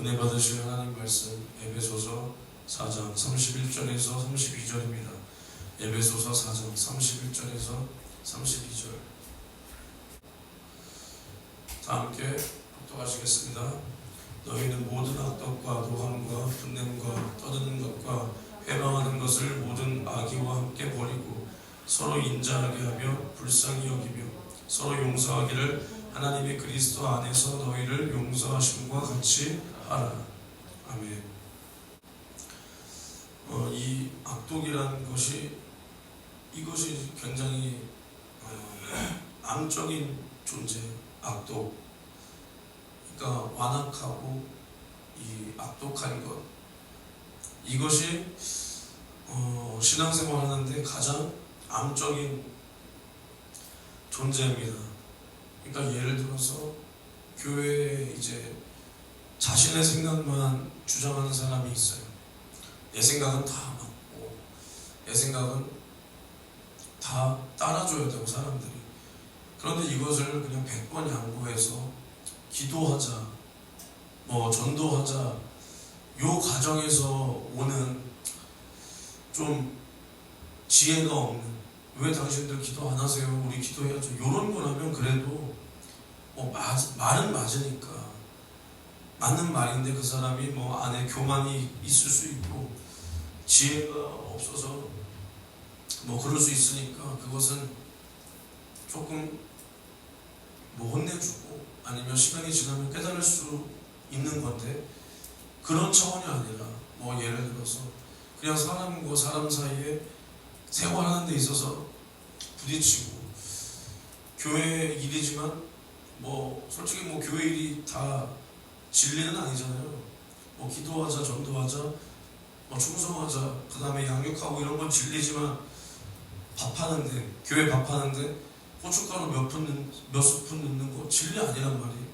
은혜 받으실 하나님 말씀 에베소서 4장 31절에서 32절입니다. 에베소서 4장 31절에서 32절 다 함께 독독하시겠습니다. 너희는 모든 악독과 노함과 분냄과 떠드는 것과 회방하는 것을 모든 악의와 함께 버리고 서로 인자하게 하며 불쌍히 여기며 서로 용서하기를 하나님의 그리스도 안에서 너희를 용서하심과 같이 하라. 아멘. 이 악독이라는 것이 이것이 굉장히 암적인 존재, 악독. 그러니까 완악하고 이 악독한 것. 이것이 신앙생활 하는데 가장 암적인 존재입니다. 그러니까 예를 들어서 교회에 이제 자신의 생각만 주장하는 사람이 있어요. 내 생각은 다 맞고 내 생각은 다 따라줘야 되고 사람들이. 그런데 이것을 그냥 100번 양보해서 기도하자, 전도하자, 요 과정에서 오는 좀 지혜가 없는, 왜 당신들 기도 안 하세요? 우리 기도해야죠. 요런 거라면 그래도 말은 맞으니까 맞는 말인데 그 사람이 안에 교만이 있을 수 있고 지혜가 없어서 그럴 수 있으니까 그것은 조금 혼내주고 아니면 시간이 지나면 깨달을 수 있는 건데, 그런 차원이 아니라 예를 들어서 그냥 사람과 사람 사이에 생활하는 데 있어서 부딪히고, 교회 일이지만 솔직히 교회 일이 다 진리는 아니잖아요. 기도하자, 전도하자, 충성하자, 그 다음에 양육하고 이런 건 진리지만 밥하는데, 교회 밥하는데 고춧가루 몇 스푼 넣는 거 진리 아니란 말이에요.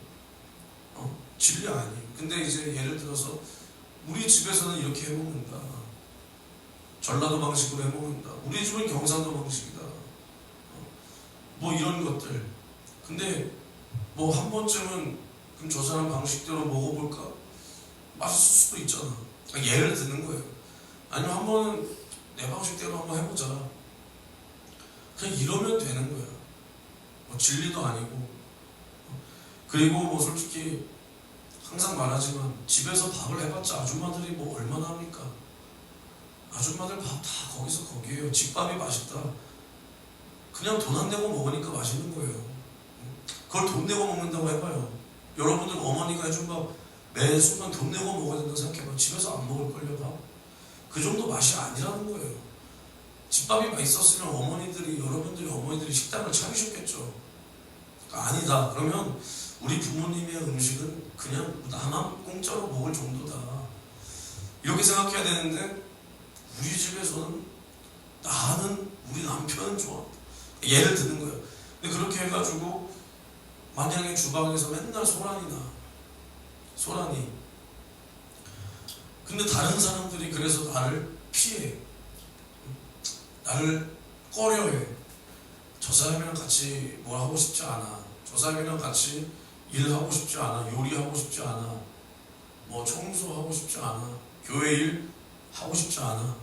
진리 아니에요. 근데 이제 예를 들어서 우리 집에서는 이렇게 해먹는다, 전라도 방식으로 해먹는다, 우리 집은 경상도 방식이다, 이런 것들. 근데 한 번쯤은 그럼 저 사람 방식대로 먹어볼까? 맛있을 수도 있잖아. 예를 드는 거예요. 아니면 한 번은 내 방식대로 한번 해보자. 그냥 이러면 되는 거야. 진리도 아니고. 그리고 솔직히 항상 말하지만 집에서 밥을 해봤자 아줌마들이 얼마나 합니까? 아줌마들 밥 다 거기서 거기에요. 집밥이 맛있다. 그냥 돈 안 내고 먹으니까 맛있는 거예요. 그걸 돈 내고 먹는다고 해봐요. 여러분들 어머니가 해준 밥 매 순간 돈 내고 먹어야 된다고 생각해봐. 집에서 안 먹을걸요, 밥? 그 정도 맛이 아니라는 거예요. 집밥이 맛있었으면 여러분들이 어머니들이 식당을 차리셨겠죠. 아니다. 그러면 우리 부모님의 음식은 그냥 나만 공짜로 먹을 정도다, 이렇게 생각해야 되는데, 우리 집에서는 나는 우리 남편은 좋아. 예를 드는 거예요. 근데 그렇게 해가지고 만약에 주방에서 맨날 소란이 나. 근데 다른 사람들이 그래서 나를 피해. 나를 꺼려해. 저 사람이랑 같이 뭘 하고 싶지 않아. 저 사람이랑 같이 일하고 싶지 않아. 요리하고 싶지 않아. 청소하고 싶지 않아. 교회 일 하고 싶지 않아.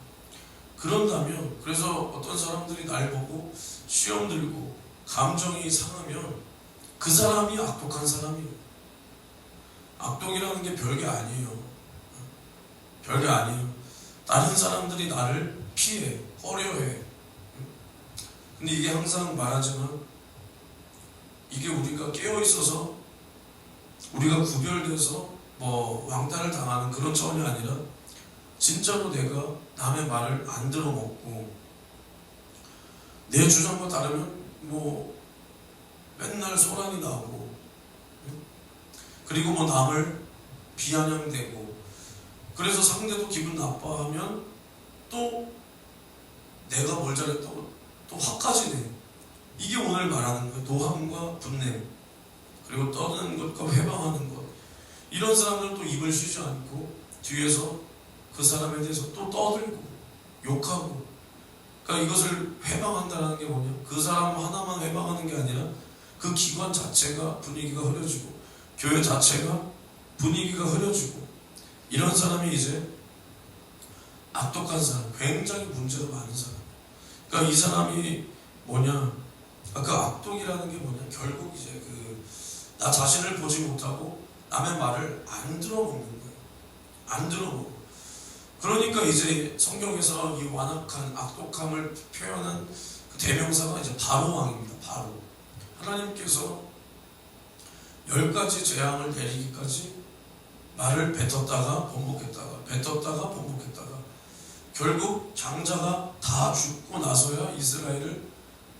그런다면, 그래서 어떤 사람들이 날 보고 시험 들고 감정이 상하면 그 사람이 악독한 사람이에요. 악독이라는 게 별게 아니에요. 별게 아니에요. 다른 사람들이 나를 피해, 꺼려해. 근데 이게 항상 말하지만, 이게 우리가 깨어있어서 우리가 구별돼서 왕따를 당하는 그런 차원이 아니라, 진짜로 내가 남의 말을 안 들어먹고 내 주장과 다르면 맨날 소란이 나고, 그리고 남을 비아냥대고, 그래서 상대도 기분 나빠하면 또 내가 뭘 잘했다고 또 화까지 내. 이게 오늘 말하는 거예요. 노함과 분냄, 그리고 떠드는 것과 회방하는 것. 이런 사람들은 또 입을 쉬지 않고 뒤에서 그 사람에 대해서 또 떠들고 욕하고. 그러니까 이것을 회방한다는 게 뭐냐, 그 사람 하나만 회방하는 게 아니라 그 기관 자체가 분위기가 흐려지고, 교회 자체가 분위기가 흐려지고, 이런 사람이 이제 악독한 사람, 굉장히 문제가 많은 사람. 그러니까 이 사람이 뭐냐, 그 악독이라는 게 뭐냐, 결국 이제 나 자신을 보지 못하고 남의 말을 안 들어먹는 거예요. 안 들어먹어. 그러니까 이제 성경에서 이 완악한 악독함을 표현한 그 대명사가 이제 바로 왕입니다. 바로. 하나님께서 10가지 재앙을 내리기까지 말을 뱉었다가 번복했다가 뱉었다가 번복했다가 결국 장자가 다 죽고 나서야 이스라엘을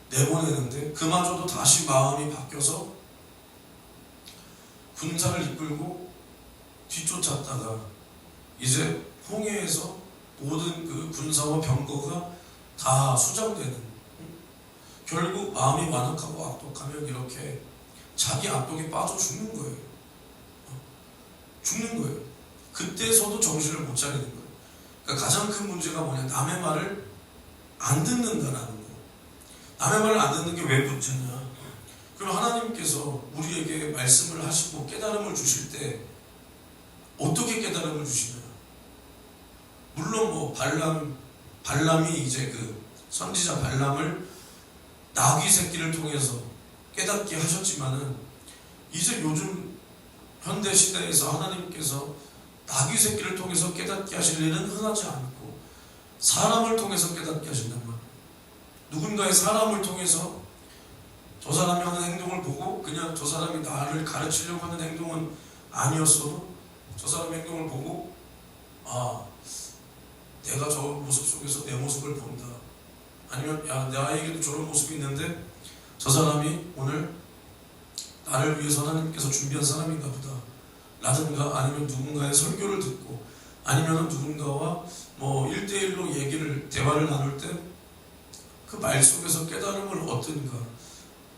내보내는데 그마저도 다시 마음이 바뀌어서 군사를 이끌고 뒤쫓았다가 이제 홍해에서 모든 그 군사와 병거가 다 수장되는, 결국 마음이 완악하고 악독하면 이렇게 자기 악독에 빠져 죽는 거예요. 죽는 거예요. 그때서도 정신을 못 차리는 거예요. 그러니까 가장 큰 문제가 뭐냐, 남의 말을 안 듣는다라는 거. 남의 말을 안 듣는 게 왜 문제냐. 그럼 하나님께서 우리에게 말씀을 하시고 깨달음을 주실 때 어떻게 깨달음을 주시냐. 물론 뭐 발람이 이제 그 선지자 발람을 나귀 새끼를 통해서 깨닫게 하셨지만은 이제 요즘 현대 시대에서 하나님께서 나귀 새끼를 통해서 깨닫게 하실 일은 흔하지 않고 사람을 통해서 깨닫게 하신단 말이에요. 누군가의 사람을 통해서 저 사람이 하는 행동을 보고 그냥 저 사람이 나를 가르치려고 하는 행동은 아니었어도 저 사람의 행동을 보고 내가 저 모습 속에서 내 모습을 본다. 아니면 나에게도 저런 모습이 있는데 저 사람이 오늘 나를 위해서 하나님께서 준비한 사람인가 보다 라든가, 아니면 누군가의 설교를 듣고 아니면 누군가와 뭐 1대1로 대화를 나눌 때 그 말 속에서 깨달음을 얻든가,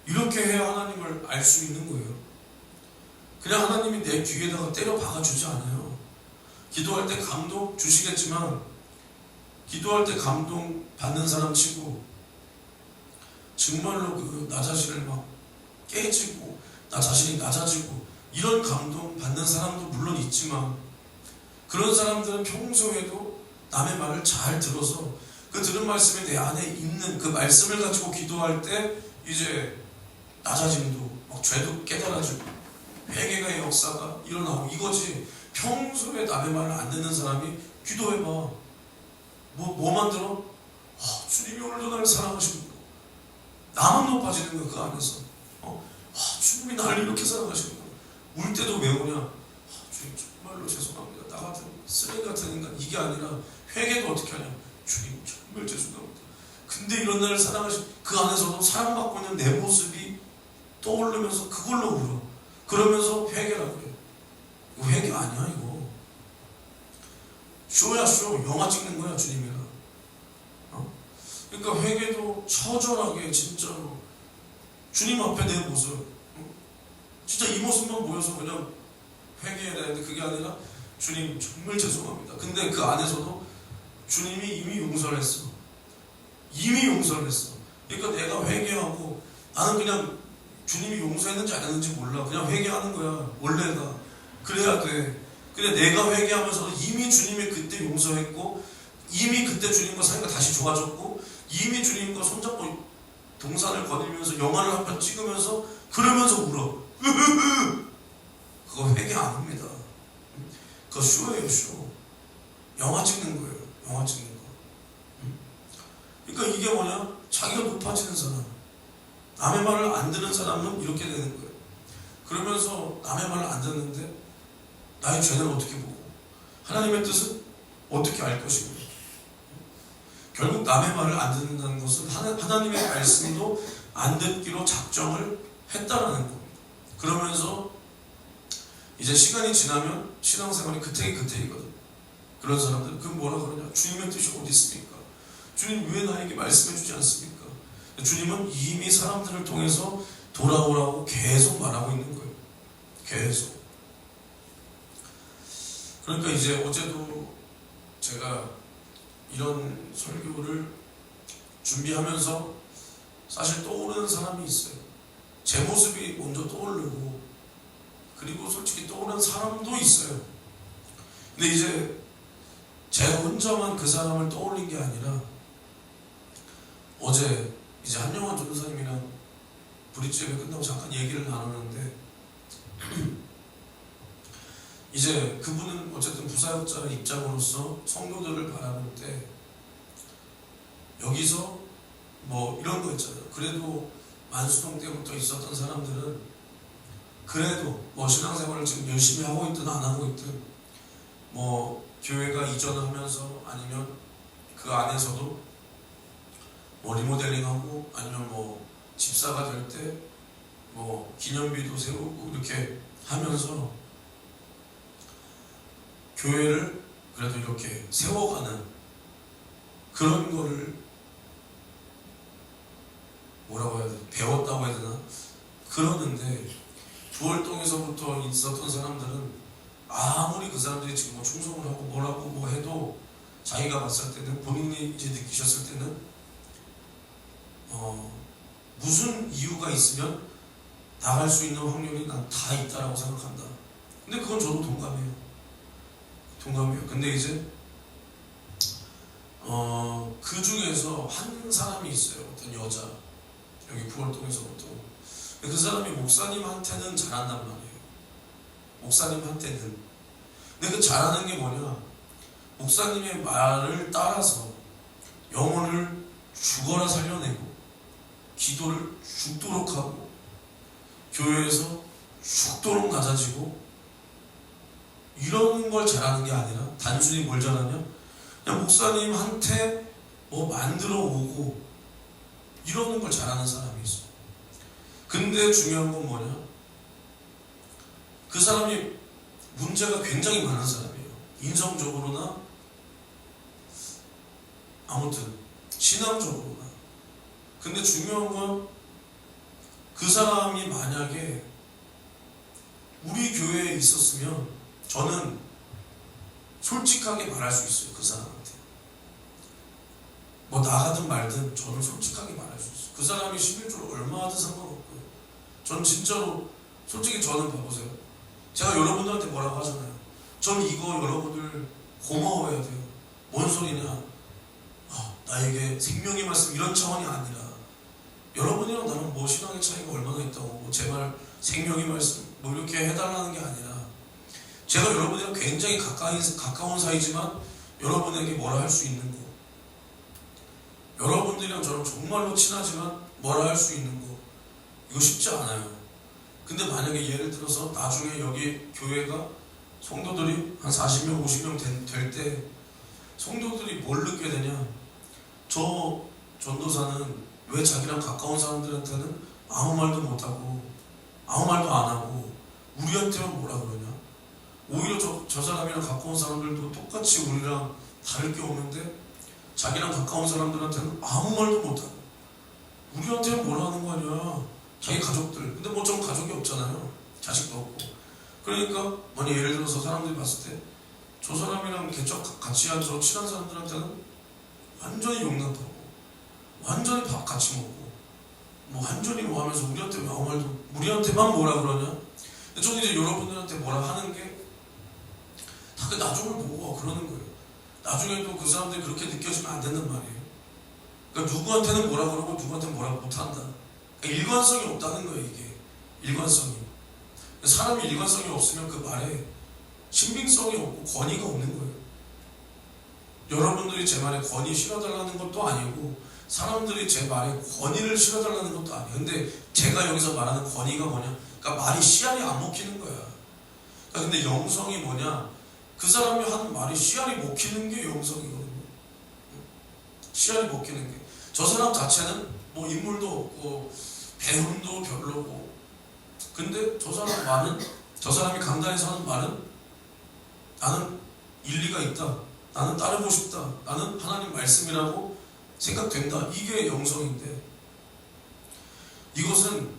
이렇게 해야 하나님을 알 수 있는 거예요. 그냥 하나님이 내 귀에다가 때려 박아주지 않아요. 기도할 때 감동 주시겠지만 기도할 때 감동 받는 사람 치고 정말로 나 자신을 막 깨지고 나 자신이 낮아지고 이런 감동 받는 사람도 물론 있지만 그런 사람들은 평소에도 남의 말을 잘 들어서 그 들은 말씀이 내 안에 있는 그 말씀을 가지고 기도할 때 이제 낮아짐도 막 죄도 깨달아지고 회개의 역사가 일어나고 이거지. 평소에 남의 말을 안 듣는 사람이 기도해봐. 뭐 만들어? 주님이 오늘도 나를 사랑하시는 거. 나만 높아지는 거야 그 안에서. 주님이 나를 이렇게 사랑하시는 거. 울 때도 왜 우냐? 주님 정말로 죄송합니다. 나 같은 쓰레기 같은 인간. 이게 아니라 회개도 어떻게 하냐? 주님 정말 죄송합니다. 근데 이런 나를 사랑하신 그 안에서도 사랑받고 있는 내 모습이 떠오르면서 그걸로 울어. 그러면서 회개라고 그래. 이거 회개 아니야 이거. 쇼야 쇼. 영화 찍는 거야 주님이랑. 그러니까 회개도 처절하게 진짜로 주님 앞에 내 모습, 진짜 이 모습만 보여서 그냥 회개해야 되는데 그게 아니라 주님 정말 죄송합니다. 근데 그 안에서도 주님이 이미 용서를 했어. 이미 용서를 했어. 그러니까 내가 회개하고 나는 그냥 주님이 용서했는지 안 했는지 몰라. 그냥 회개하는 거야. 원래가. 그래야 돼. 근데 내가 회개하면서도 이미 주님이 그때 용서했고 이미 그때 주님과 사이가 다시 좋아졌고 이미 주님과 손잡고 동산을 거닐면서 영화를 한 편 찍으면서 그러면서 울어. 그거 회개 안 합니다. 그거 쇼예요 쇼. 영화 찍는 거예요. 영화 찍는 거. 그러니까 이게 뭐냐? 자기가 높아지는 사람, 남의 말을 안 듣는 사람은 이렇게 되는 거예요. 그러면서 남의 말을 안 듣는데 나의 죄는 어떻게 보고 하나님의 뜻은 어떻게 알 것인가. 결국 남의 말을 안 듣는다는 것은 하나님의 말씀도 안 듣기로 작정을 했다라는 겁니다. 그러면서 이제 시간이 지나면 신앙생활이 그때그때이거든. 그런 사람들은 그 뭐라 그러냐? 주님의 뜻이 어디 있습니까? 주님 왜 나에게 말씀해 주지 않습니까? 주님은 이미 사람들을 통해서 돌아오라고 계속 말하고 있는 거예요. 계속. 그러니까 이제 어제도 제가 이런 설교를 준비하면서 사실 떠오르는 사람이 있어요. 제 모습이 먼저 떠오르고 그리고 솔직히 떠오르는 사람도 있어요. 근데 이제 제가 혼자만 그 사람을 떠올린 게 아니라 어제 이제 한영원 전도사님이랑 브릿지 예배 끝나고 잠깐 얘기를 나누는데 이제 그분은 어쨌든 부사역자 입장으로서 성도들을 바라볼 때 여기서 뭐 이런 거 있잖아요. 그래도 만수동 때부터 있었던 사람들은 그래도 뭐 신앙생활을 지금 열심히 하고 있든 안 하고 있든 뭐 교회가 이전을 하면서 아니면 그 안에서도 뭐 리모델링하고 아니면 뭐 집사가 될 때 뭐 기념비도 세우고 이렇게 하면서 교회를 그래도 이렇게 세워가는 그런 거를 뭐라고 해야 되나? 배웠다고 해야 되나? 그러는데 부월동에서부터 있었던 사람들은 아무리 그 사람들이 지금 뭐 충성을 하고 뭐라고 뭐 해도 자기가 봤을 때는 본인이 이제 느끼셨을 때는 무슨 이유가 있으면 나갈 수 있는 확률이 난 다 있다라고 생각한다. 근데 그건 저도 동감해요. 근데 이제 그 중에서 한 사람이 있어요. 어떤 여자 여기 부월동에서부터 그 사람이 목사님한테는 잘한단 말이에요. 목사님한테는. 근데 그 잘하는 게 뭐냐? 목사님의 말을 따라서 영혼을 죽어라 살려내고 기도를 죽도록 하고 교회에서 죽도록 낮아지고 이런 걸 잘하는 게 아니라 단순히 뭘 잘하냐? 그냥 목사님한테 뭐 만들어 오고 이러는 걸 잘하는 사람이 있어. 근데 중요한 건 뭐냐? 그 사람이 문제가 굉장히 많은 사람이에요. 인성적으로나 아무튼 신앙적으로나. 근데 중요한 건 그 사람이 만약에 우리 교회에 있었으면 저는 솔직하게 말할 수 있어요. 그 사람한테 뭐 나가든 말든 저는 솔직하게 말할 수 있어요. 그 사람이 11조를 얼마 하든 상관없고요. 전 진짜로 솔직히 저는 봐보세요. 제가 여러분들한테 뭐라고 하잖아요. 전 이거 여러분들 고마워해야 돼요. 뭔 소리냐? 나에게 생명의 말씀 이런 차원이 아니라 여러분이랑 나랑 뭐 신앙의 차이가 얼마나 있다고 뭐 제발 생명의 말씀 뭐 이렇게 해달라는 게 아니라 제가 여러분이랑 굉장히 가까운 사이지만 여러분에게 뭐라 할 수 있는 거, 여러분들이랑 저랑 정말로 친하지만 뭐라 할 수 있는 거, 이거 쉽지 않아요. 근데 만약에 예를 들어서 나중에 여기 교회가 성도들이 한 40명 50명 될 때 성도들이 뭘 느끼게 되냐? 저 전도사는 왜 자기랑 가까운 사람들한테는 아무 말도 못하고 아무 말도 안 하고 우리한테만 뭐라 그러냐? 오히려 저 사람이랑 가까운 사람들도 똑같이 우리랑 다를 게 없는데 자기랑 가까운 사람들한테는 아무 말도 못하고 우리한테는 뭐라 하는 거 아니야? 자기 가족들. 근데 뭐 전 가족이 없잖아요. 자식도 없고. 그러니까 만약 예를 들어서 사람들이 봤을 때 저 사람이랑 개척 같이 한 저 친한 사람들한테는 완전히 용납하고 완전히 밥 같이 먹고 뭐 완전히 뭐 하면서 우리한테 아무 말도 우리한테만 뭐라 그러냐? 근데 저는 이제 여러분들한테 뭐라 하는 게 다 그 나중을 보고 그러는 거예요. 나중에도 그 사람들이 그렇게 느껴지면 안 된단 말이에요. 그러니까 누구한테는 뭐라 그러고 누구한테는 뭐라 못한다. 그러니까 일관성이 없다는 거예요. 이게 일관성이. 사람이 일관성이 없으면 그 말에 신빙성이 없고 권위가 없는 거예요. 여러분들이 제 말에 권위 실어달라는 것도 아니고 사람들이 제 말에 권위를 실어달라는 것도 아니에요. 근데 제가 여기서 말하는 권위가 뭐냐? 그러니까 말이 씨알이 안 먹히는 거야. 그러니까 근데 영성이 뭐냐? 그 사람이 하는 말이 씨알이 먹히는 게 영성이거든요. 씨알이 먹히는 게. 저 사람 자체는 뭐 인물도 없고 배움도 별로고 근데 저 사람이 강단에서 하는 말은 나는 일리가 있다. 나는 따르고 싶다. 나는 하나님 말씀이라고 생각된다. 이게 영성인데 이것은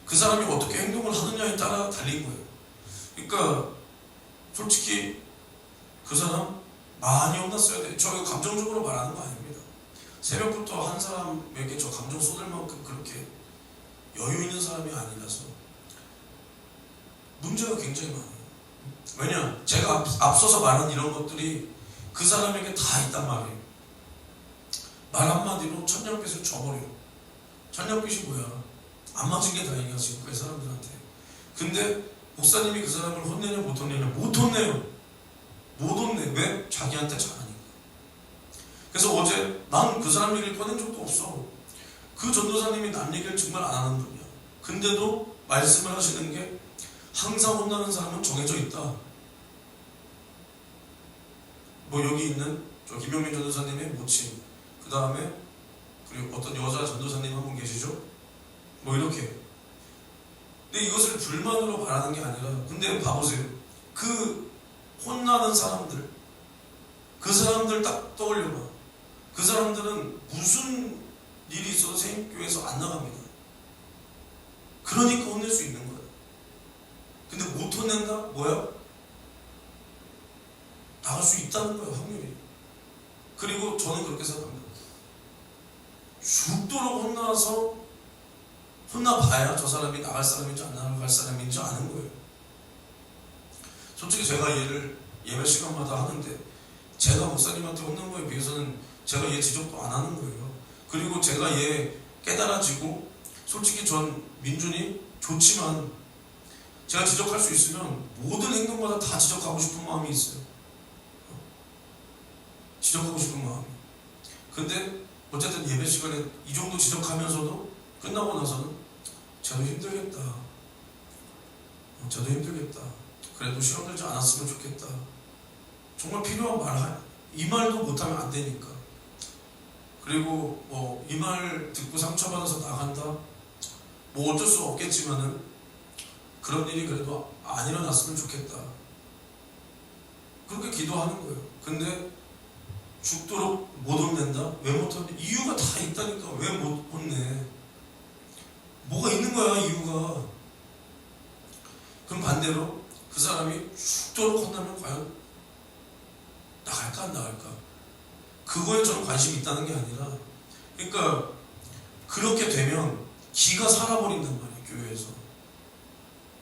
그 사람이 어떻게 행동을 하느냐에 따라 달린 거예요. 그러니까 솔직히 그 사람 많이 혼났어야 돼. 저 이거 감정적으로 말하는 거 아닙니다. 새벽부터 한 사람에게 저 감정 쏟을 만큼 그렇게 여유 있는 사람이 아니라서 문제가 굉장히 많아요. 왜냐? 제가 앞서서 말한 이런 것들이 그 사람에게 다 있단 말이에요. 말 한마디로 천냥빚을 줘버려. 천냥빚이 뭐야? 안 맞은 게 다행이야 지금까지 사람들한테. 근데 목사님이 그 사람을 혼내냐 못 혼내냐? 못 혼내요. 못 혼내. 왜? 자기한테 잘하니까. 그래서 어제 난 그 사람 얘기를 꺼낸 적도 없어. 그 전도사님이 남 얘기를 정말 안 하는 분이야. 근데도 말씀을 하시는 게 항상 혼나는 사람은 정해져 있다. 뭐 여기 있는 저 김용민 전도사님의 모친, 그 다음에 그리고 어떤 여자 전도사님 한 분 계시죠? 뭐 이렇게. 근데 이것을 불만으로 말하는 게 아니라, 근데 봐보세요. 그 혼나는 사람들, 그 사람들 딱 떠올려봐. 그 사람들은 무슨 일이 있어도 생교회에서 안 나갑니다. 그러니까 혼낼 수 있는 거야. 근데 못 혼낸다? 뭐야? 나갈 수 있다는 거야, 확률이. 그리고 저는 그렇게 생각합니다. 죽도록 혼나봐야 저 사람이 나갈 사람인지 안 나갈 사람인지 아는 거예요. 솔직히 제가 얘를 예배 시간마다 하는데 제가 목사님한테 혼난 거에 비해서는 제가 얘 지적도 안 하는 거예요. 그리고 제가 얘 깨달아지고 솔직히 전 민준이 좋지만 제가 지적할 수 있으면 모든 행동마다 다 지적하고 싶은 마음이 있어요. 지적하고 싶은 마음이. 근데 어쨌든 예배 시간에 이 정도 지적하면서도 끝나고 나서는 저도 힘들겠다. 저도 힘들겠다. 그래도 시험 들지 않았으면 좋겠다. 정말 필요한 말, 이 말도 못하면 안 되니까. 그리고 뭐 이 말 듣고 상처받아서 나간다? 뭐 어쩔 수 없겠지만은 그런 일이 그래도 안 일어났으면 좋겠다. 그렇게 기도하는 거예요. 근데 죽도록 못 혼낸다? 왜 못 혼내? 이유가 다 있다니까. 왜 못 혼내? 뭐가 있는 거야, 이유가. 그럼 반대로 그 사람이 죽도록 혼나면 과연 나갈까 안 나갈까? 그거에 저는 관심이 있다는 게 아니라, 그러니까 그렇게 되면 기가 살아버린단 말이에요. 교회에서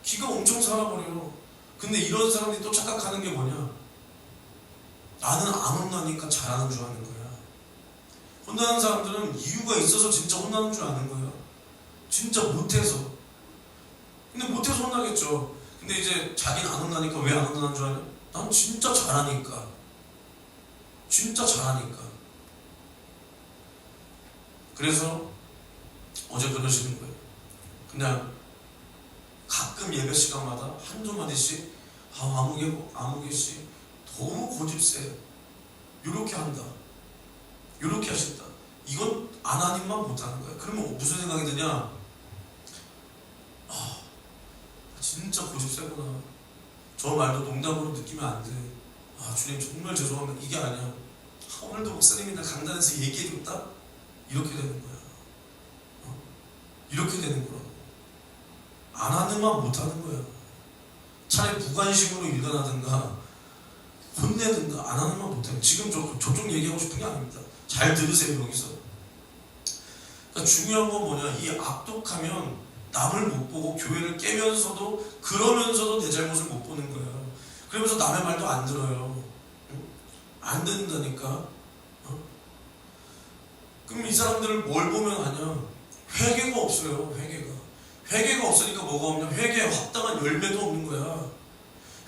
기가 엄청 살아버려요. 근데 이런 사람들이 또 착각하는 게 뭐냐? 나는 안 혼나니까 잘하는 줄 아는 거야. 혼나는 사람들은 이유가 있어서 진짜 혼나는 줄 아는 거야. 진짜 못해서. 근데 못해서 혼나겠죠. 근데 이제 자기는 안 혼나니까 왜 안 혼나는 줄 아냐? 난 진짜 잘하니까. 진짜 잘하니까. 그래서 어제 그러시는 거예요. 그냥 가끔 예배 시간마다 한두 마디씩 아무개씩 너무 고집세. 요렇게 한다. 요렇게 하신다. 이건 하나님만 못하는 거야. 그러면 무슨 생각이 드냐? 진짜 고집세구나. 저 말도 농담으로 느끼면 안 돼. 주님 정말 죄송합니다. 이게 아니야. 오늘도 목사님이 나 강단에서 얘기해줬다? 이렇게 되는 거야. 이렇게 되는 거라고. 안 하는만 못하는 거야. 차라리 무관심으로 일관하든가 혼내든가 안 하는만 못해요. 지금 저쪽 얘기하고 싶은 게 아닙니다. 잘 들으세요. 여기서. 그러니까 중요한 건 뭐냐? 이 악독하면 남을 못 보고 교회를 깨면서도 그러면서도 내 잘못을 못 보는 거예요. 그러면서 남의 말도 안 들어요. 안 듣는다니까. 그럼 이 사람들을 뭘 보면 아냐? 회개가 없어요. 회개가 없으니까 뭐가 없냐? 회개에 합당한 열매도 없는 거야.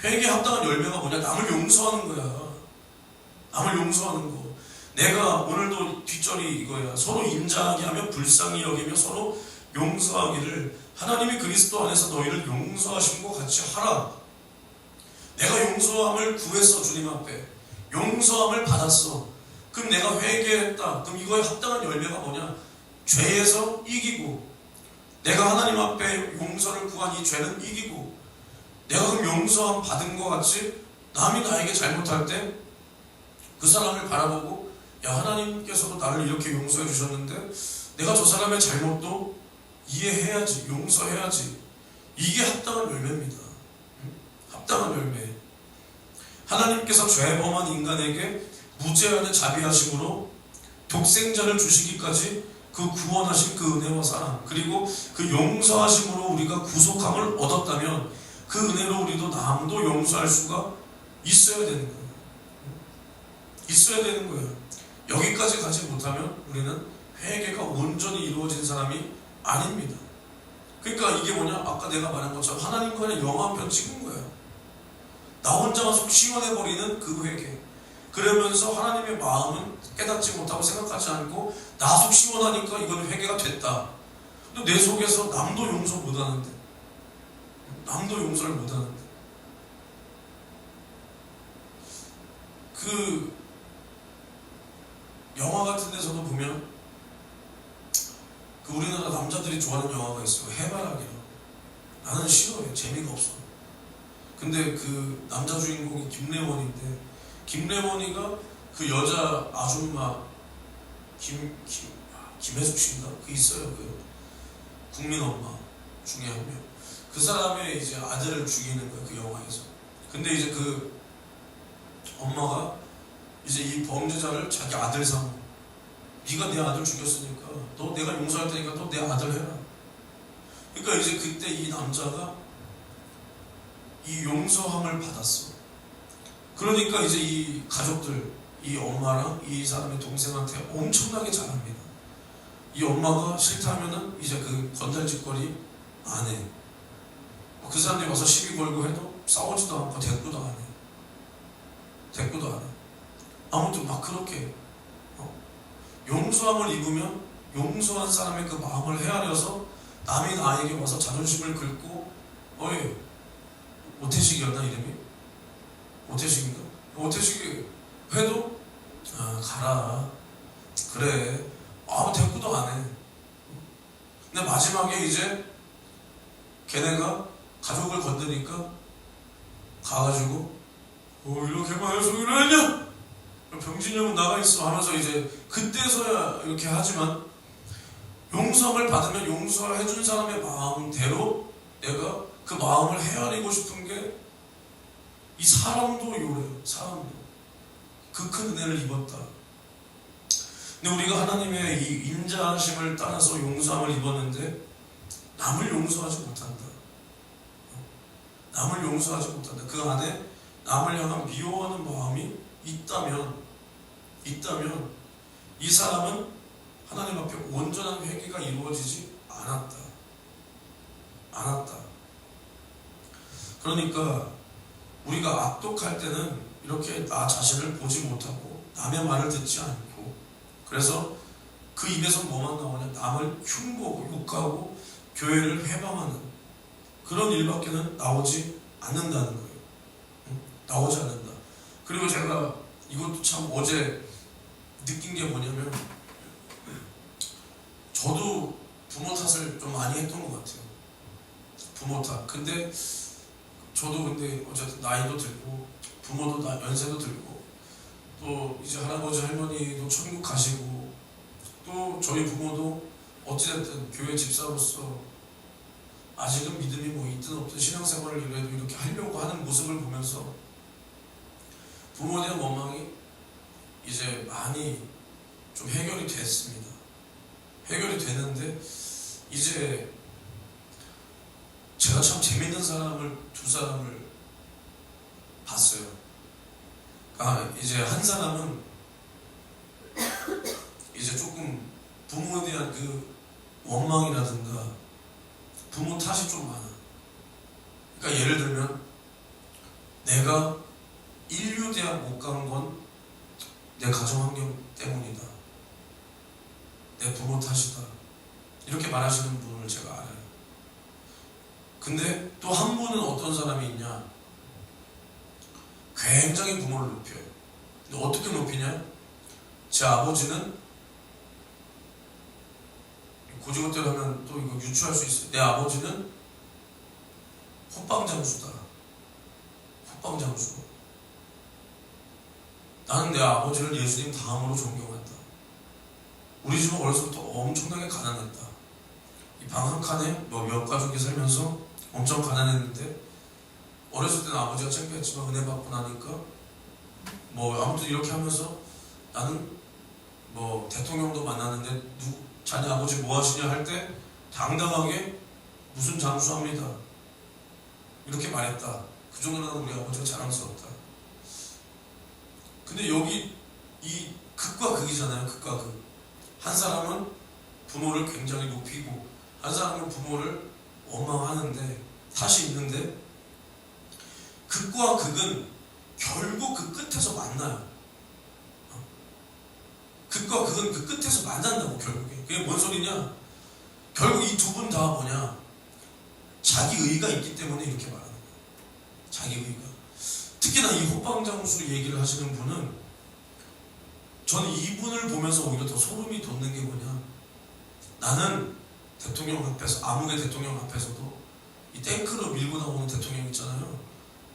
회개에 합당한 열매가 뭐냐? 남을 용서하는 거야. 남을 용서하는 거. 내가 오늘도 뒷절이 이거야. 서로 인자하게 하며 불쌍히 여기며 서로 용서하기를 하나님이 그리스도 안에서 너희를 용서하신 것 같이 하라. 내가 용서함을 구했어. 주님 앞에 용서함을 받았어. 그럼 내가 회개했다. 그럼 이거에 합당한 열매가 뭐냐? 죄에서 이기고, 내가 하나님 앞에 용서를 구한 이 죄는 이기고, 내가 그럼 용서함 받은 것 같이 남이 나에게 잘못할 때 그 사람을 바라보고, 야, 하나님께서도 나를 이렇게 용서해 주셨는데 내가 저 사람의 잘못도 이해해야지, 용서해야지. 이게 합당한 열매입니다. 합당한 열매. 하나님께서 죄범한 인간에게 무죄하는 자비하심으로 독생자를 주시기까지 그 구원하신 그 은혜와 사랑, 그리고 그 용서하심으로 우리가 구속함을 얻었다면 그 은혜로 우리도 남도 용서할 수가 있어야 되는 거예요. 있어야 되는 거예요. 여기까지 가지 못하면 우리는 회개가 온전히 이루어진 사람이 아닙니다. 그러니까 이게 뭐냐? 아까 내가 말한 것처럼 하나님과의 영화 한 편 찍은 거야. 나 혼자가 속 시원해버리는 그 회개. 그러면서 하나님의 마음은 깨닫지 못하고 생각하지 않고 나 속 시원하니까 이건 회개가 됐다. 근데 내 속에서 남도 용서 못하는데, 남도 용서를 못하는데, 그 영화 같은 데서도 보면 그 우리나라 남자들이 좋아하는 영화가 있어요. 해바라기라고. 나는 싫어해. 재미가 없어. 근데 그 남자 주인공이 김래원인데, 김래원이가 그 여자 아줌마 김혜숙 씨인가? 그 있어요. 그 국민 엄마 중에 한 명. 그 사람의 이제 아들을 죽이는 거야, 그 영화에서. 근데 이제 그 엄마가 이제 이 범죄자를 자기 아들 삼아. 네가 내 아들 죽였으니까 너 내가 용서할 테니까 너 내 아들 해라. 그러니까 이제 그때 이 남자가 이 용서함을 받았어. 그러니까 이제 이 가족들, 이 엄마랑 이 사람의 동생한테 엄청나게 잘합니다. 이 엄마가 싫다면은 이제 그 건달짓거리 안 해. 그 사람들이 와서 시비 걸고 해도 싸우지도 않고 대꾸도 안 해. 대꾸도 안 해. 아무튼 막 그렇게 용서함을 입으면 용서한 사람의 그 마음을 헤아려서 남이 나에게 와서 자존심을 긁고, 어이 오태식이었나 이름이? 오태식인가? 오태식이 해도 가라 그래 아무 대꾸도 안 해. 근데 마지막에 이제 걔네가 가족을 건드니까 가가지고 이렇게만 해서 이러냐? 병진이 형은 나가 있어 하면서 이제 그때서야 이렇게 하지만, 용서를 받으면 용서해준 사람의 마음대로 내가 그 마음을 헤아리고 싶은 게, 이 사람도 요래요. 사람도 그 큰 은혜를 입었다. 근데 우리가 하나님의 이 인자하심을 따라서 용서함을 입었는데 남을 용서하지 못한다. 남을 용서하지 못한다. 그 안에 남을 향한 미워하는 마음이 있다면 이 사람은 하나님 앞에 온전한 회개가 이루어지지 않았다. 그러니까 우리가 악독할 때는 이렇게 나 자신을 보지 못하고 남의 말을 듣지 않고, 그래서 그 입에서 뭐만 나오냐? 남을 흉보고 욕하고 교회를 회방하는 그런 일밖에는 나오지 않는다는 거예요. 나오지 않는다. 그리고 제가 이것도 참 어제 느낀 게 뭐냐면, 저도 부모 탓을 좀 많이 했던 것 같아요. 부모 탓. 근데 저도 어쨌든 나이도 들고 부모도 연세도 들고 또 이제 할아버지 할머니도 천국 가시고 또 저희 부모도 어찌됐든 교회 집사로서 아직은 믿음이 뭐 있든 없든 신앙생활을 이래도 이렇게 하려고 하는 모습을 보면서 부모에 대한 원망이 이제 많이 좀 해결이 됐습니다. 해결이 되는데 이제 제가 참 재밌는 두 사람을 봤어요. 이제 한 사람은 이제 조금 부모에 대한 그 원망이라든가 부모 탓이 좀 많아. 그러니까 예를 들면 내가 인류대학 못 간 건 내 가정환경 때문이다. 내 부모 탓이다. 이렇게 말하시는 분을 제가 알아요. 근데 또 한 분은 어떤 사람이 있냐? 굉장히 부모를 높여요. 근데 어떻게 높이냐? 제 아버지는 고지고대로 하면 또 이거 유추할 수 있어요. 내 아버지는 호빵장수다. 호빵장수. 나는 내 아버지를 예수님 다음으로 존경한다. 우리 집은 어렸을 때부터 엄청나게 가난했다. 이 방 한 칸에 몇 가족이 살면서 엄청 가난했는데, 어렸을 때는 아버지가 창피했지만 은혜 받고 나니까 뭐 아무튼 이렇게 하면서 나는 뭐 대통령도 만났는데 자네 아버지 뭐 하시냐 할 때 당당하게 무슨 장수합니다. 이렇게 말했다. 그 정도는 우리 아버지가 자랑스럽다. 근데 여기 이 극과 극이잖아요. 극과 극. 한 사람은 부모를 굉장히 높이고 한 사람은 부모를 원망하는데 탓이 있는데 극과 극은 결국 그 끝에서 만나요. 극과 극은 그 끝에서 만난다고 결국에. 그게 뭔 소리냐? 결국 이 두 분 다 뭐냐? 자기 의가 있기 때문에 이렇게 말하는 거예요. 자기 의가. 특히나 이 호빵장수를 얘기를 하시는 분은 저는 이분을 보면서 오히려 더 소름이 돋는 게 뭐냐? 나는 대통령 앞에서, 아무개 대통령 앞에서도 이 탱크로 밀고 나오는 대통령 있잖아요.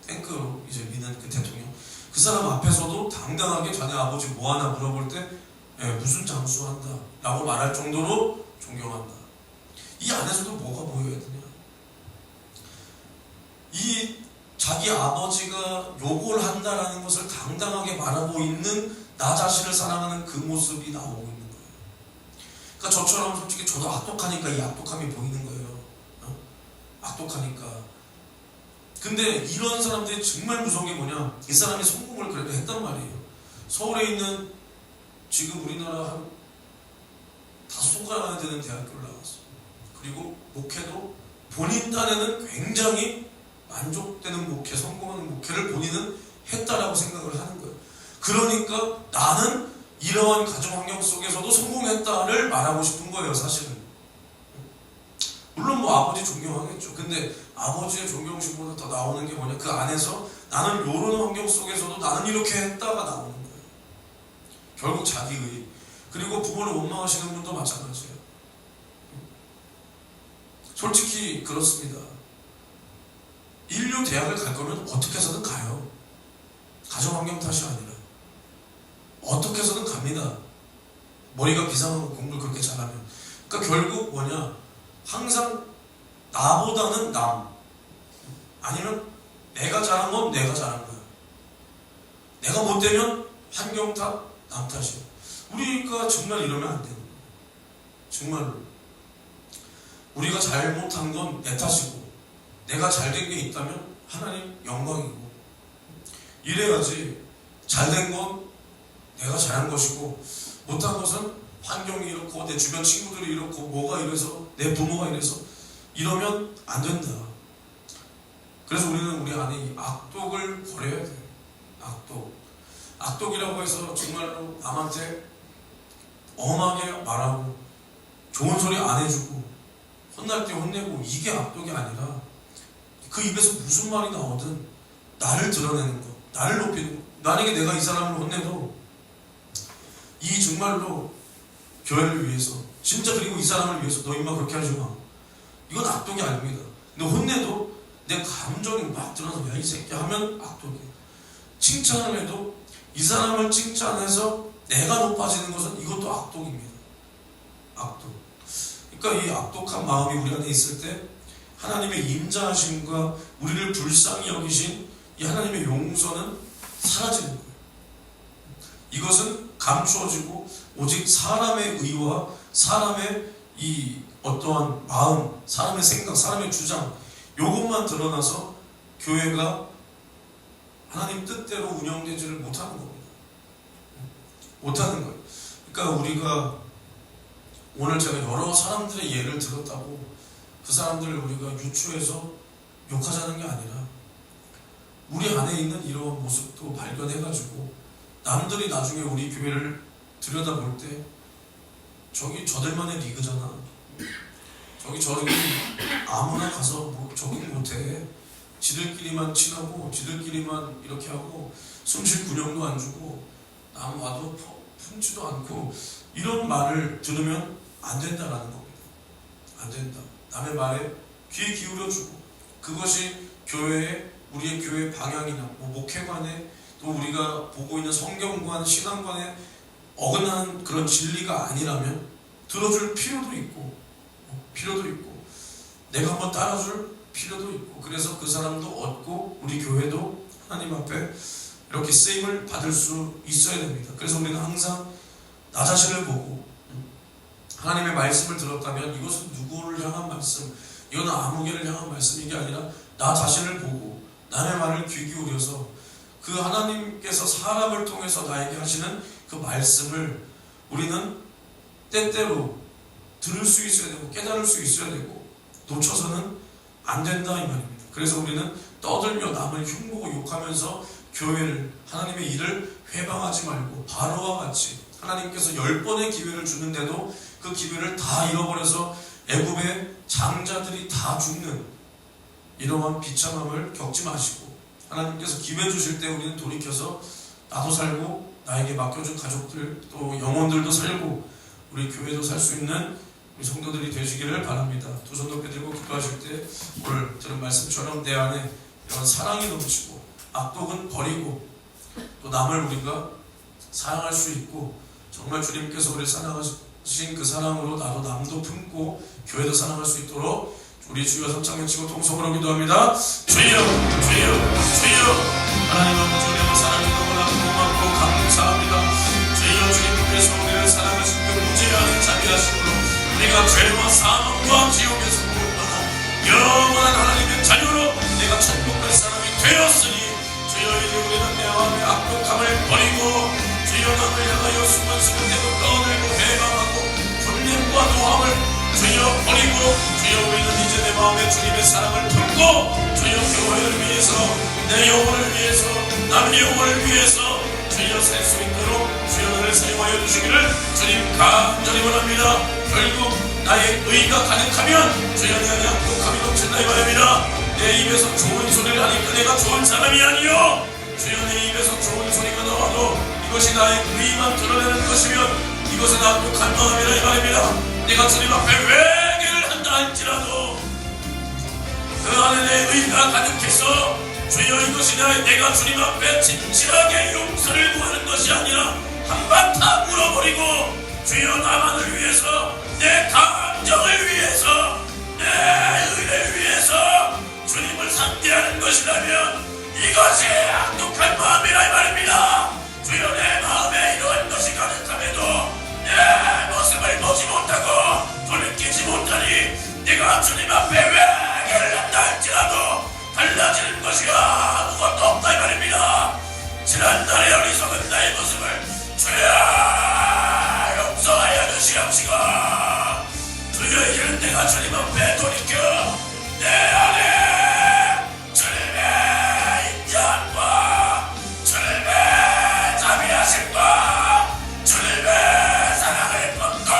탱크로 이제 미는 그 대통령. 그 사람 앞에서도 당당하게 자네 아버지 뭐 하나 물어볼 때 무슨 장수한다 라고 말할 정도로 존경한다. 이 안에서도 뭐가 보여야 되냐? 이 자기 아버지가 욕을 한다라는 것을 당당하게 말하고 있는 나 자신을 사랑하는 그 모습이 나오고 있는 거예요. 그러니까 저처럼 솔직히 저도 악독하니까 이 악독함이 보이는 거예요. 악독하니까. 근데 이런 사람들이 정말 무서운 게 뭐냐? 이 사람이 성공을 그래도 했단 말이에요. 서울에 있는 지금 우리나라 한 5손가락 안에 되는 대학교를 나왔어. 그리고 목회도 본인 딴에는 굉장히 만족되는 목회, 성공하는 목회를 본인은 했다라고 생각을 하는 거예요. 그러니까 나는 이러한 가정 환경 속에서도 성공했다를 말하고 싶은 거예요, 사실은. 물론 뭐 아버지 존경하겠죠. 근데 아버지의 존경심보다 더 나오는 게 뭐냐? 그 안에서 나는 이런 환경 속에서도 나는 이렇게 했다가 나오는 거예요. 결국 자기의. 그리고 부모를 원망하시는 분도 마찬가지예요. 솔직히 그렇습니다. 인류 대학을 갈 거면 어떻게 해서든 가요. 가정 환경 탓이 아니라 어떻게 해서든 갑니다. 머리가 비상하고 공부를 그렇게 잘하면. 그러니까 결국 뭐냐? 항상 나보다는 남, 아니면 내가 잘한 건 내가 잘한 거야. 내가 못되면 환경 탓, 남 탓이야. 우리가 정말 이러면 안 되는 거야. 정말로. 우리가 잘못한 건 내 탓이고 내가 잘된 게 있다면 하나님 영광이고, 이래야지. 잘된 건 내가 잘한 것이고 못한 것은 환경이 이렇고 내 주변 친구들이 이렇고 뭐가 이래서 내 부모가 이래서 이러면 안 된다. 그래서 우리는 우리 안에 이 악독을 버려야 돼요. 악독이라고 해서 정말로 남한테 엄하게 말하고 좋은 소리 안 해주고 혼날 때 혼내고 이게 악독이 아니라 그 입에서 무슨 말이 나오든 나를 드러내는 것, 나를 높이는 것. 만약에 내가 이 사람을 혼내도 이 정말로 교회를 위해서 진짜, 그리고 이 사람을 위해서 너 임마 그렇게 하지 마. 이건 악독이 아닙니다. 근데 혼내도 내 감정이 막 드러나서 야 이 새끼 하면 악독이에요. 칭찬을 해도 이 사람을 칭찬해서 내가 높아지는 것은 이것도 악독입니다. 악독. 그러니까 이 악독한 마음이 우리 안에 있을 때 하나님의 임자하심과 우리를 불쌍히 여기신 이 하나님의 용서는 사라지는 거예요. 이것은 감추어지고 오직 사람의 의와 사람의 이 어떠한 마음, 사람의 생각, 사람의 주장, 요것만 드러나서 교회가 하나님 뜻대로 운영되지를 못하는 겁니다. 못하는 거예요. 그러니까 우리가 오늘 제가 여러 사람들의 예를 들었다고 그 사람들을 우리가 유추해서 욕하자는 게 아니라 우리 안에 있는 이러한 모습도 발견해가지고 남들이 나중에 우리 교회를 들여다볼 때 저기 저들만의 리그잖아. 저기 아무나 가서 뭐 저기 못해. 지들끼리만 친하고 지들끼리만 이렇게 하고 숨쉴 군형도 안 주고 남 와도 품지도 않고 이런 말을 들으면 안 된다라는 겁니다. 안 된다. 남의 말에 귀 기울여주고 그것이 교회의 우리의 교회 방향이나 뭐 목회관에 또 우리가 보고 있는 성경관, 신앙관에 어긋나는 그런 진리가 아니라면 들어줄 필요도 있고 내가 한번 따라줄 필요도 있고, 그래서 그 사람도 얻고 우리 교회도 하나님 앞에 이렇게 쓰임을 받을 수 있어야 됩니다. 그래서 우리는 항상 나 자신을 보고 하나님의 말씀을 들었다면 이것은 누구를 향한 말씀, 이건 아무개를 향한 말씀, 이게 아니라 나 나 자신을 보고 남의 말을 귀 기울여서 그 하나님께서 사람을 통해서 나에게 하시는 그 말씀을 우리는 때때로 들을 수 있어야 되고 깨달을 수 있어야 되고 놓쳐서는 안 된다 이 말입니다. 그래서 우리는 떠들며 남을 흉보고 욕하면서 교회를, 하나님의 일을 회방하지 말고 바로와 같이 하나님께서 10번의 기회를 주는데도 그 기회를 다 잃어버려서 애굽의 장자들이 다 죽는 이러한 비참함을 겪지 마시고 하나님께서 기회 주실 때 우리는 돌이켜서 나도 살고 나에게 맡겨준 가족들 또 영혼들도 살고 우리 교회도 살 수 있는 우리 성도들이 되시기를 바랍니다. 두 손 높이 들고 기도하실 때 오늘 들은 말씀처럼 내 안에 이런 사랑이 넘치고 악독은 버리고 또 남을 우리가 사랑할 수 있고 정말 주님께서 우리를 사랑하신 그 사랑으로 나도 남도 품고 교회도 사랑할 수 있도록 우리 주여 삼창 외치고 통성으로 기도합니다. 주여 주여 주여 하나님 아버지 우리의 사랑이 너무나 고맙고 감사합니다. 주여 주님께서 우리를 사랑하신 그 무죄한 자비하심으로 우리가 죄와 사망과 지옥에서 구원받아 영원한 하나님의 자녀로 내가 천국 갈 사람이 되었으니 주여 이제 우리는 내 마음의 악독함을 버리고 주여 남을 향하여 순간순간대로 떠들고 배반하고 분명과 노함을 주여 버리고 주여 우리는 이제 내 마음에 주님의 사랑을 품고 주여 교회를 위해서 내 영혼을 위해서 남의 영혼을 위해서 주여 살 수 있도록 주여 나를 사용하여 주시기를 주님 간절히 원합니다. 결국 나의 의가 가득하면 주여 내 안에 악독함이 넘친다 이 말입니다. 내 입에서 좋은 소리를 하니까 내가 좋은 사람이 아니요 주여 내 입에서 좋은 소리가 나와도 이것이 나의 의만 드러내는 것이면 이것은 악독한 마음이라 이 말입니다. 내가 주님 앞에 회개를 한다 할지라도 그 안에 내 의가 가득해서 주여 이것이 내가 주님 앞에 진실하게 용서를 구하는 것이 아니라 한바탕 물어버리고 주여 나만을 위해서 내 감정을 위해서 내 의를 위해서 주님을 상대하는 것이라면 이것이 악독한 마음이라 이 말입니다. 주여 내 마음에 이러한 것이 가득함에도 내 모습을 보지 못하고 돌이키지 못하니 내가 주님 앞에 회개를 한다 할지라도 달라지는 것이 아무것도 없다 이 말입니다. 지난날의 어리석은 나의 모습을 주여 용서하여 주시옵시고 주여 이제는 내가 주님 앞에 돌이켜 내 안에 주님의 인자함과 주님의 자비하심과 주님의 사랑을 뻗고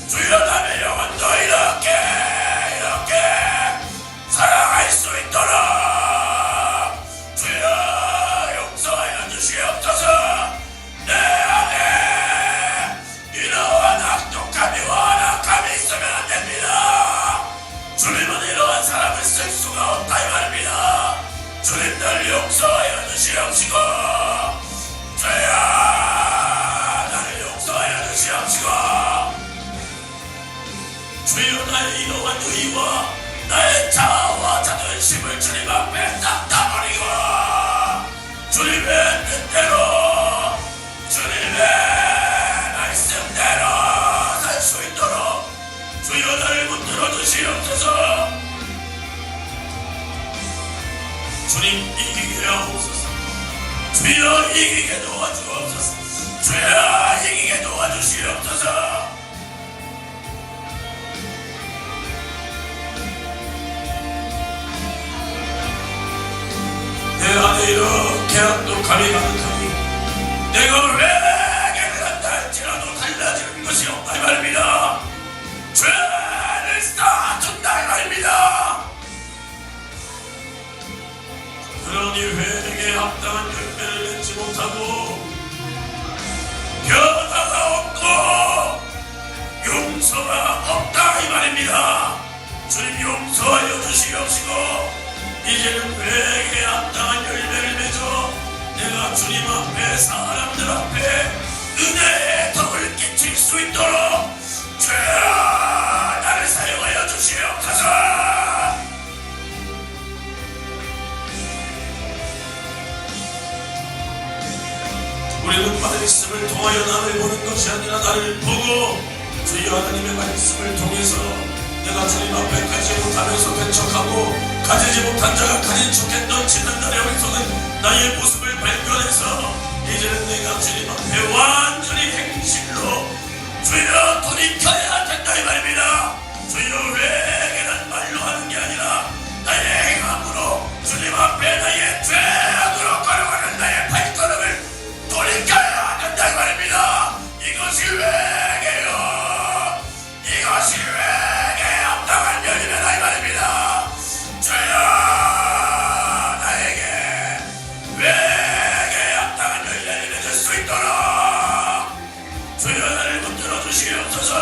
주여 남의 영혼도 이렇게 사랑할 수 있도록 주여 용서하여 주시옵소서. 내 안에 이러한 악독함이 완악함이 있으면 안 됩니다. 주님은 이러한 사람을 쓸 수가 없다 이 말입니다. 주님 날 용서하여 주시옵시고 주여 나를 용서하여 주시옵시고 주여 나의 이러한 의와 나의 자아와 자존심을 주님 앞에 싹 다 버리고 주님의 뜻대로 주님의 말씀대로 살 수 있도록 주여 나를 붙들어 주시옵소서. 주님 이기게 하옵소서. 주여 이기게 도와주옵소서. 주여 이기게 도와주시옵소서. 내 안에 이렇게 악독함이 가득하니 내가 회개를 한다 할지라도 달라지는 것이 없다 이 말입니다. 죄를 쌓아둔다 이 말입니다. 그러니 회개에 합당한 열매를 맺지 못하고 변화가 없고 용서가 없다 이 말입니다. 주님 용서하여 주시옵시고 이제는 회개에 합당한 열매를 맺어 내가 주님 앞에 사람들 앞에 은혜의 덕을 끼칠 수 있도록 주여 나를 사용하여 주시옵소서. 우리는 말씀을 통하여 나를 보는 것이 아니라 나를 보고 주여 하나님의 말씀을 통해서 내가 주님 앞에 가지 못하면서 배척하고 가지지 못한 자가 가진 척했던 지난날의 어리석은 나의 모습을 발견해서 이제는 내가 주님 앞에 완전히 행실로 주여 돌이켜야 된다 이 말입니다. 주여 회개란 말로 하는 게 아니라 나의 행함으로 주님 앞에 나의 죄악으로 걸어가는 나의 발걸음을 돌이켜야 된다 이 말입니다. 이것이 회개요. 이것이 회개에 합당한 면이다 이 말입니다. 주여 나에게 회개에 합당한 면이 내려질 수 있도록 주여 나를 붙들어 주시옵소서.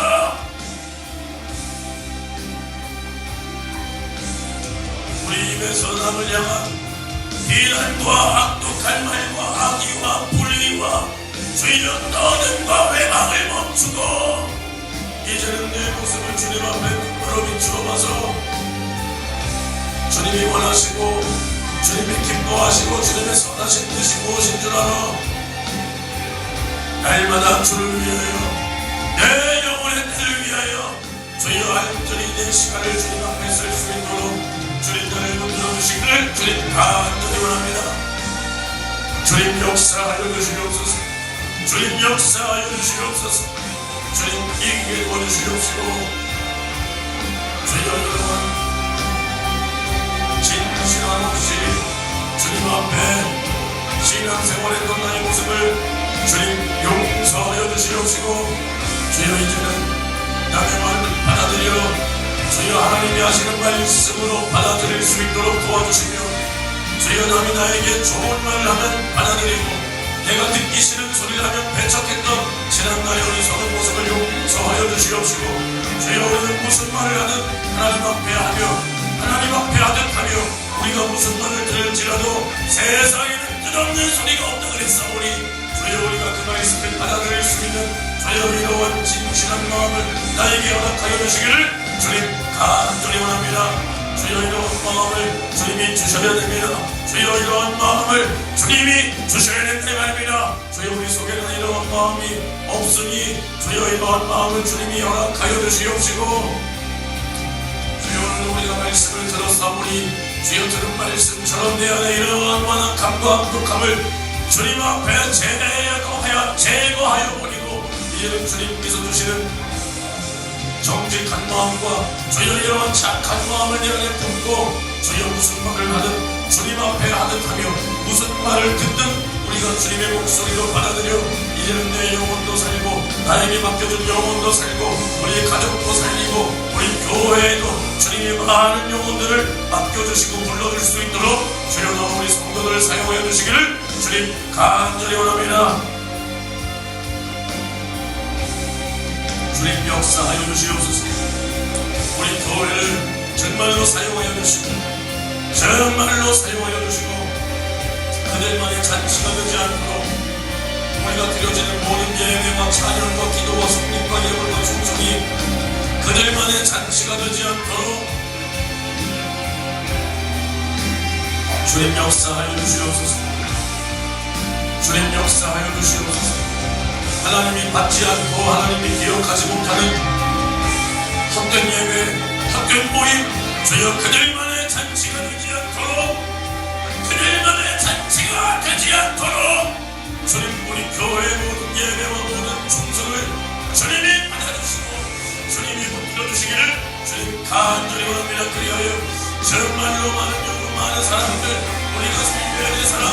우리 입에서 남을 향한 비난과 악독한 말과 악의와 불의와 주여 떠듬과 회방을 멈추고 이제는 내 모습을 주님 앞에 똑바로 비추어봐서 주님이 원하시고 주님이 기뻐하시고 주님의 선하신 뜻이 무엇인 줄 알아. 날마다 주를 위하여 내 영혼의 때를 위하여 주여 알뜰히 내 시간을 주님 앞에 쓸 수 있도록 주님 나를 붙들어 주시기를 주님 간절히 원합니다. 주님 역사하여 주시옵소서. 주님 역사하여 주시옵소서. 주님 이기게 도와주시옵시고 주여 여러분 진실함 없이 주님 앞에 신앙생활했던 나의 모습을 주님 용서하여 주시옵시고 주여 이제는 남의 말을 받아들여 주여 하나님이 하시는 말씀으로 받아들일 수 있도록 도와주시며 주여 남이 나에게 좋은 말을 하면 받아들이고 내가 듣기 싫은 소리를 하면 배척했던 지난날의 어리석은 모습을 용서하여 주시옵시고 주여 우리는 무슨 말을 하든 하나님 앞에 하며 하나님 앞에 하듯 하며 우리가 무슨 말을 들을지라도 세상에는 끝없는 소리가 없다 그랬사오니 주여 우리가 그 말씀을 받아들일 수 있는 주여 이러한 진실한 마음을 나에게 허락하여 주시기를 주님 간절히 원합니다. 주여 이러한 마음을 주님이 주셔야 됩니다. 주여 이러한 마음을 주님이 주셔야 된다 말입니다. 주여 우리 속에는 이러한 마음이 없으니 주여 이러한 마음을 주님이 허락하여 주시옵시고 주여 오늘 우리가 말씀을 들었사오니 주여 들은 말씀처럼 내 안에 이러한 완악함과 악독함을 주님 앞에 제거하여 버리고 이제는 주님께서 주시는 정직한 마음과 주여 이러한 착한 마음을 내 안에 품고 주여 무슨 말을 하든 주님 앞에 하듯 하며 무슨 말을 듣든 우리가 주님의 목소리로 받아들여 이제는 내 영혼도 살고 나에게 맡겨준 영혼도 살고 우리 가족도 살리고 우리 교회에도 주님의 많은 영혼들을 맡겨주시고 불러줄 수 있도록 주여 너 우리 성도들을 사용하여 주시기를 주님 간절히 원합니다. 주님 역사하여 주시옵소서. 우리 교회를 정말로 사용하여 주시고 정말로 사용하여 주시고 그들만의 잔치가 되지 않도록 우리가 드려지는 모든 예배와 찬양과 기도와 성립과 예물과 충성이 그들만의 잔치가 되지 않도록 주님 역사하여 주시옵소서. 주님 역사하여 주시옵소서. 하나님이 받지 않고 하나님이 기억하지 못하는 헛된 예배, 헛된 모임 주여 그들만의 잔치가 되지 않도록 그들만의 잔치가 되지 않도록 주님 우리 교회의 모든 예배와 모든 충성을 주님이 받아주시고 주님이 붙들어주시기를 주님 간절히 원합니다. 그리하여 정말로 많은 영혼 많은 사람들 우리가 살려야 될 사람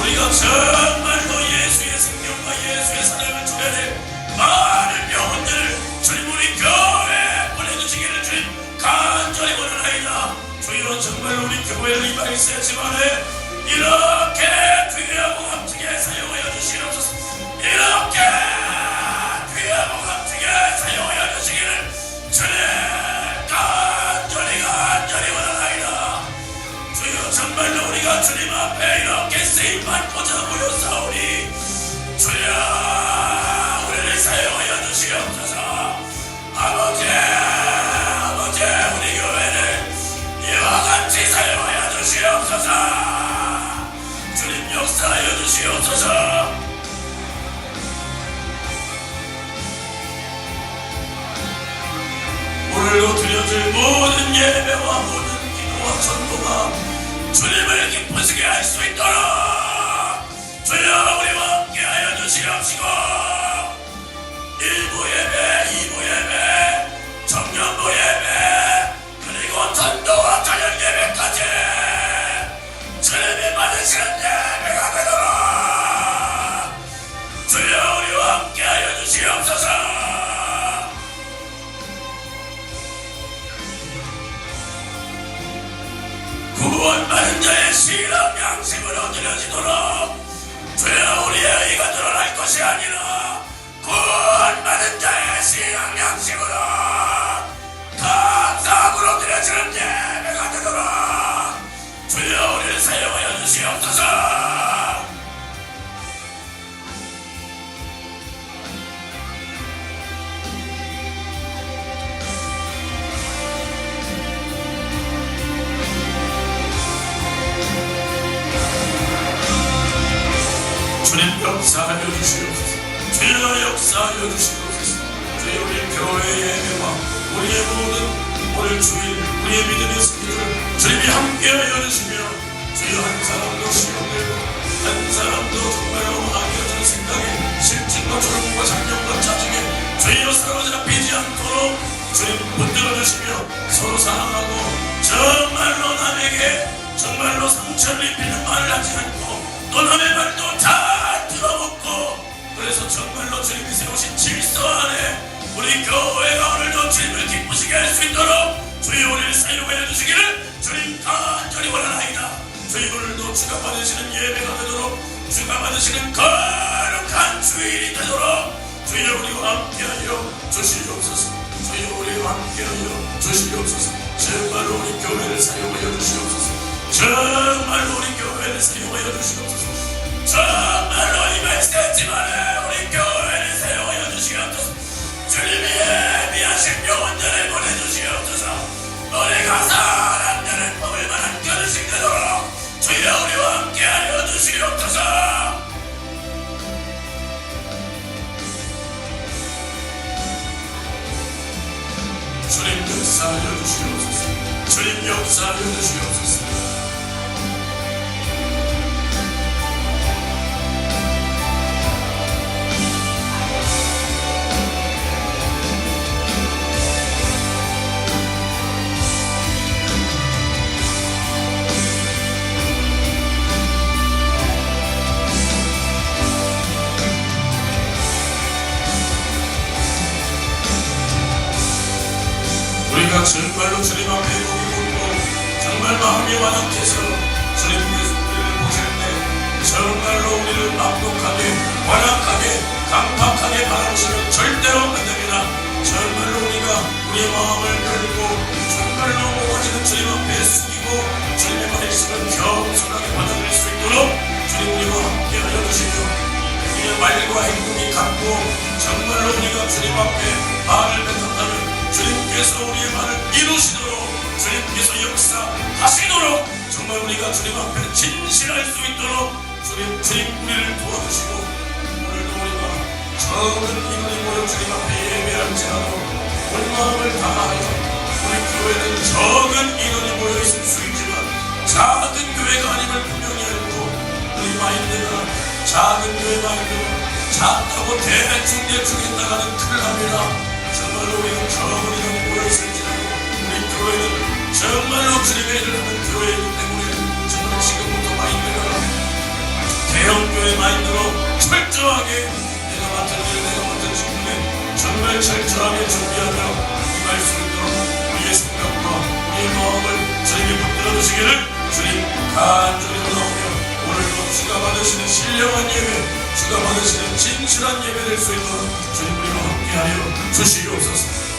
우리가 정말로 예수의 생명과 예수의 사랑을 줘야 될 많은 영혼들을 주님 우리 교회에 보내주시기를 주님 간절히 원하나이다. 주여 정말로 우리 교회를 이 말세 집안에 이렇게 귀하고 값지게 사용하여 주시옵소서. 이렇게 귀하고 값지게 사용하여 주시기를 주님 간절히 원하나이다. 주여 정말로 우리가 주님 앞에 이렇게 쓰임받고자 모였사오니 주여 우리를 사용하여 주시옵소서. 아버지 우리 교회를 이와 같이 사용하여 주시옵소서. 주님 역사하여 주시옵소서. 오늘도 드려질 모든 예배와 모든 기도와 전도가 삼아 주님을 기쁘시게 할 수 있도록 주여 우리와 함께하여 주시옵시고 1부 예배, 2부 예배, 청년부 예배, 그리고 전도와 저녁 예배까지 주님이 받으시는 예배가 되도록 주여 우리와 함께하여 주시옵소서. 구원받은 자의 신앙 양심으로 드려지도록 주여 우리의 의가 드러날 것이 아니라 구원받은 자의 신앙 양심으로 감사함으로 드려지는 예배가 되도록 주여 우리를 사용하여 주시옵소서. 주님 역사하여 주시옵소서. 주여 역사하여 주시옵소서. 주여 우리 교회의 예배와 우리의 모든 오늘 주일 우리의 믿음의 스케줄을 주님이 함께하여 주시며 주여 한 사람도 시험되고 한 사람도 정말로 망해지는 생각에 실증과 졸음과 장염과 짜증에 주여 사로잡히지 않도록 주님 붙들어 주시며 서로 사랑하고 정말로 남에게 정말로 상처를 입히는 말을 하지 않고 또 남의 말도 잘 들어먹고 그래서 정말로 주님이 세우신 질서 안에 우리 교회가 오늘도 주님을 기쁘시게 할 수 있도록 주여 우리를 사용하여 주시기를 주님 간절히 원하나이다. 주여 오늘도 주가 받으시는 예배가 되도록 주가 받으시는 거룩한 주일이 되도록 주여 우리와 함께하여 주시옵소서. 주여 우리와 함께하여 주시옵소서. 정말로 우리 교회를 사용하여 주시옵소서. 정말로 우리 교회를 사용하여 주시옵소서. 정말로 이 메시지만에 우리 교회를 사용하여 주시옵소서. 주님이 예비하신 영혼들을 보내주시옵소서. 우리가 사람들을 뽑을 만한 결심 되도록 주여 우리와 함께하여 주시옵소서. 주님 역사하여 주시옵소서. 주님 역사하여 주시옵소서. 우리가 정말로 주님 앞에 고개 묻고 정말 마음이 완악해서 주님께서 우리를 보실 때 정말로 우리를 막독하게 완악하게 강팍하게 바라보시면 절대로 안 됩니다. 정말로 우리가 우리의 마음을 열고 정말로 모아지는 주님 앞에 숙이고 주님의 말씀을 겸손하게 받아들일 수 있도록 주님 우리와 함께하여 주시며 우리의 말과 행동이 같고 정말로 우리가 주님 앞에 말을 뱉었다면 주님께서 우리의 말을 이루시도록 주님께서 역사하시도록 정말 우리가 주님 앞에 진실할 수 있도록 주님 우리를 도와주시고 오늘도 우리가 적은 인원이 모여 주님 앞에 예배할지라도 온 마음을 다하여 우리 교회는 적은 인원이 모여 있을 수 있지만 작은 교회가 아님을 분명히 알고 우리 마인드가 작은 교회 마인드가 작다고 대충 했다가는 큰일 납니다. 정말로 우리는 적은 인원이 모여있을지라도 우리 교회는 정말로 주님의 일을 하는 교회이기 때문에 정말 지금부터 마인드가 대형교회 마인드로 철저하게 내가 맡은 일 내가 맡은 직분에 정말 철저하게 준비하며 이 말씀으로 우리의 생각과 우리의 마음을 주님이 붙들어 주시기를 주님 간절히 원하오며 오늘도 주가 받으시는 신령한 예배 주가 받으시는 진실한 예배 될 수 있도록 주님 우리와 함께하여 주시옵소서.